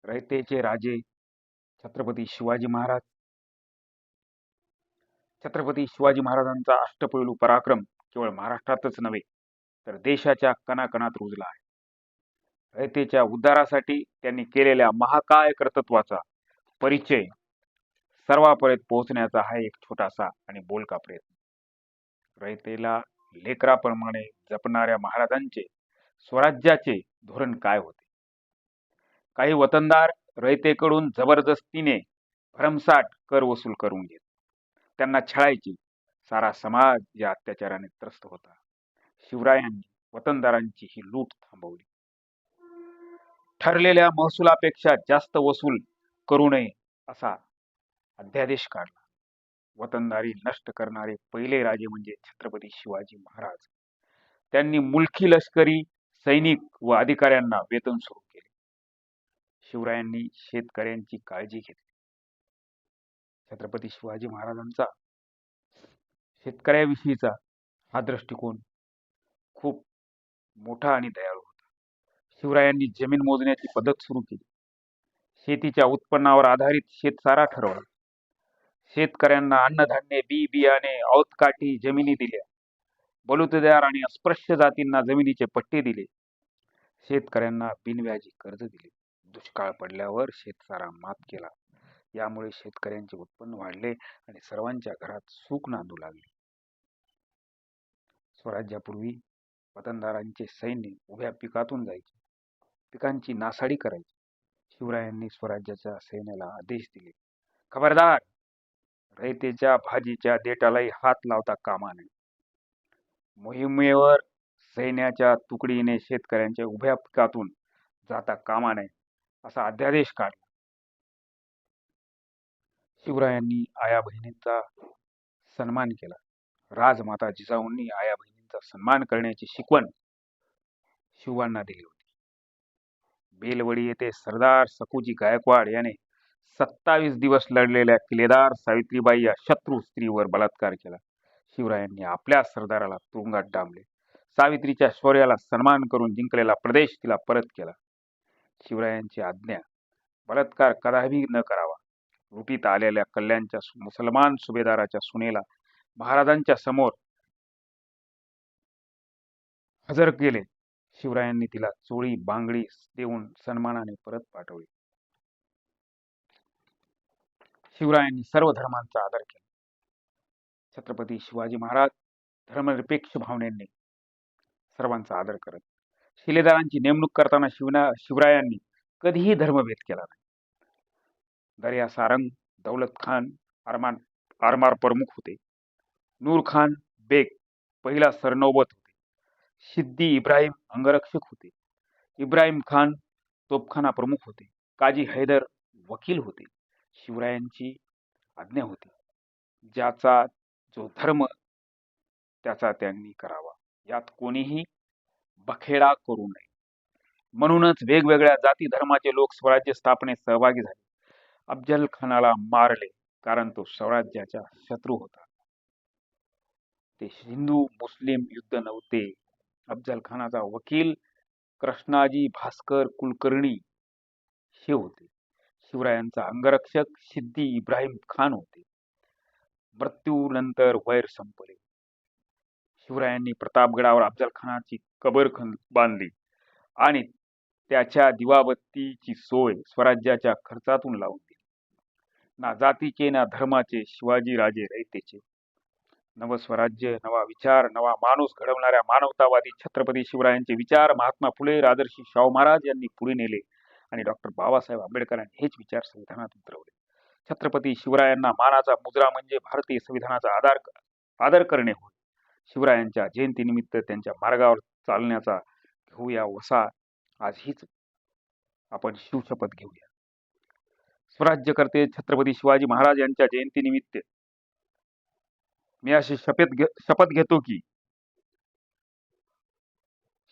रयतेचे राजे छत्रपती शिवाजी महाराज. छत्रपती शिवाजी महाराजांचा अष्टपैलू पराक्रम केवळ महाराष्ट्रातच नव्हे तर देशाच्या कणाकणात रुजला आहे. रयतेच्या उद्धारासाठी त्यांनी केलेल्या महाकाय कर्तृत्वाचा परिचय सर्वांपर्यंत पोहोचण्याचा हा एक छोटासा आणि बोलका प्रयत्न. रयतेला लेकराप्रमाणे जपणाऱ्या महाराजांचे स्वराज्याचे धोरण काय होते? काही वतनदार रयतेकडून जबरदस्तीने भरमसाठ कर वसूल करून घेत. त्यांना छळायची. सारा समाज या अत्याचाराने त्रस्त होता. शिवरायांनी वतनदारांची ही लूट थांबवली. ठरलेल्या महसुलापेक्षा जास्त वसूल करू नये असा अध्यादेश काढला. वतनदारी नष्ट करणारे पहिले राजे म्हणजे छत्रपती शिवाजी महाराज. त्यांनी मुलकी लष्करी सैनिक व अधिकाऱ्यांना वेतन सुरू केले. शिवरायांनी शेतकऱ्यांची काळजी घेतली. छत्रपती शिवाजी महाराजांचा शेतकऱ्याविषयीचा हा दृष्टिकोन खूप मोठा आणि दयाळू होता. शिवरायांनी जमीन मोजण्याची पद्धत सुरू केली. शेतीच्या उत्पन्नावर आधारित शेतसारा ठरवला. शेतकऱ्यांना अन्नधान्य, बी बियाणे, औतकाठी जमिनी दिल्या. बलुतेदार आणि अस्पृश्य जातींना जमिनीचे पट्टे दिले. शेतकऱ्यांना बिनव्याजी कर्ज दिले. दुष्काळ पडल्यावर शेतसारा माफ केला. यामुळे शेतकऱ्यांचे उत्पन्न वाढले आणि सर्वांच्या घरात सुख नांदू लागले. स्वराज्यापूर्वी वतनदारांचे सैन्य उभ्या पिकातून जायचे. पिकांची नासाडी करायची. शिवरायांनी स्वराज्याच्या सैन्याला आदेश दिले, खबरदार, रयतेच्या भाजीच्या देठालाही हात लावता कामा नये. मोहिमेवर सैन्याच्या तुकडीने शेतकऱ्यांच्या उभ्या पिकातून जाता कामा नये असा अध्यादेश काढला. शिवरायांनी आया बहिणींचा सन्मान केला. राजमाता जिजाऊंनी आया बहिणींचा सन्मान करण्याची शिकवण शिवांना दिली होती. बेलवडी येथे सरदार सखुजी गायकवाड याने 27 दिवस लढलेल्या किल्लेदार सावित्रीबाई या शत्रू स्त्रीवर बलात्कार केला. शिवरायांनी आपल्या सरदाराला तुरुंगात डांबले. सावित्रीच्या शौर्याला सन्मान करून जिंकलेला प्रदेश तिला परत केला. शिवरायांची आज्ञा, बलात्कार कदापि न करावा. लुटीत आलेल्या कल्याणच्या मुसलमान सुभेदाराच्या सुनेला महाराजांच्या समोर हजर केले. शिवरायांनी तिला चोळी बांगडी देऊन सन्मानाने परत पाठवले. शिवरायांनी सर्व धर्मांचा आदर केला. छत्रपती शिवाजी महाराज धर्मनिरपेक्ष भावनेने सर्वांचा आदर करत. शिलेदारांची नेमणूक करताना शिवरायांनी कधीही धर्मभेद केला नाही. दर्या सारंग दौलत खान आरमार प्रमुख होते. नूर खान बेग पहिला सरनौबत होते. सिद्दी इब्राहिम अंगरक्षक होते. इब्राहिम खान तोफखाना प्रमुख होते. काजी हैदर वकील होते. शिवरायांची आज्ञा होती, ज्याचा जो धर्म त्याचा त्यांनी करावा, यात कोणीही बखेडा करू नये. म्हणूनच वेगवेगळ्या जाती धर्माचे लोक स्वराज्य स्थापनेत सहभागी झाले. अफजल खानाला मारले कारण तो स्वराज्याचा शत्रू होता. ते हिंदू मुस्लिम युद्ध नव्हते. अफजल खानाचा वकील कृष्णाजी भास्कर कुलकर्णी हे होते. शिवरायांचा अंगरक्षक सिद्दी इब्राहिम खान होते. मृत्यूनंतर वैर संपले. शिवरायांनी प्रतापगडावर अफजल खानाची कबर बांधली आणि त्याच्या दिवाबत्तीची सोय स्वराज्याच्या खर्चातून लावून दिली. ना जातीचे ना धर्माचे शिवाजी राजे रयतेचे. नव स्वराज्य, नवा विचार, नवा माणूस घडवणाऱ्या मानवतावादी छत्रपती शिवरायांचे विचार महात्मा फुले, राजर्षी शाहू महाराज यांनी पुढे नेले आणि डॉक्टर बाबासाहेब आंबेडकरांनी हेच विचार संविधानात उतरवले. छत्रपती शिवरायांना मानाचा मुजरा म्हणजे भारतीय संविधानाचा आदर करणे होय. शिवरायांच्या जयंतीनिमित्त त्यांच्या मार्गावर चालण्याचा घेऊया वसा. आज हीच आपण शिवशपथ घेऊया. स्वराज्यकर्ते छत्रपती शिवाजी महाराज यांच्या जयंतीनिमित्त मी अशी शपथ घेतो की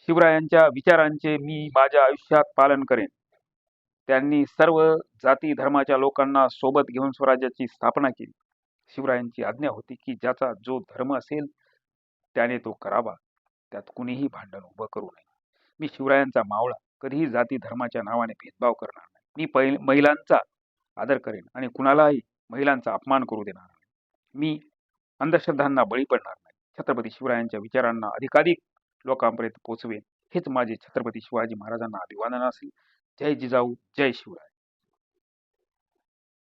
शिवरायांच्या विचारांचे मी माझ्या आयुष्यात पालन करेन. त्यांनी सर्व जाती धर्माच्या लोकांना सोबत घेऊन स्वराज्याची स्थापना केली. शिवरायांची आज्ञा होती की ज्याचा जो धर्म असेल त्याने तो करावा, त्यात कुणीही भांडण उभं करू नये. मी शिवरायांचा मावळा, कधीही जाती धर्माच्या नावाने भेदभाव करणार नाही. मी महिलांचा आदर करेन आणि कुणालाही महिलांचा अपमान करू देणार नाही. मी अंधश्रद्धांना बळी पडणार नाही. छत्रपती शिवरायांच्या विचारांना अधिकाधिक लोकांपर्यंत पोहोचवेन. हेच माझे छत्रपती शिवाजी महाराजांना अभिवादन असेल. जय जिजाऊ, जय शिवराय.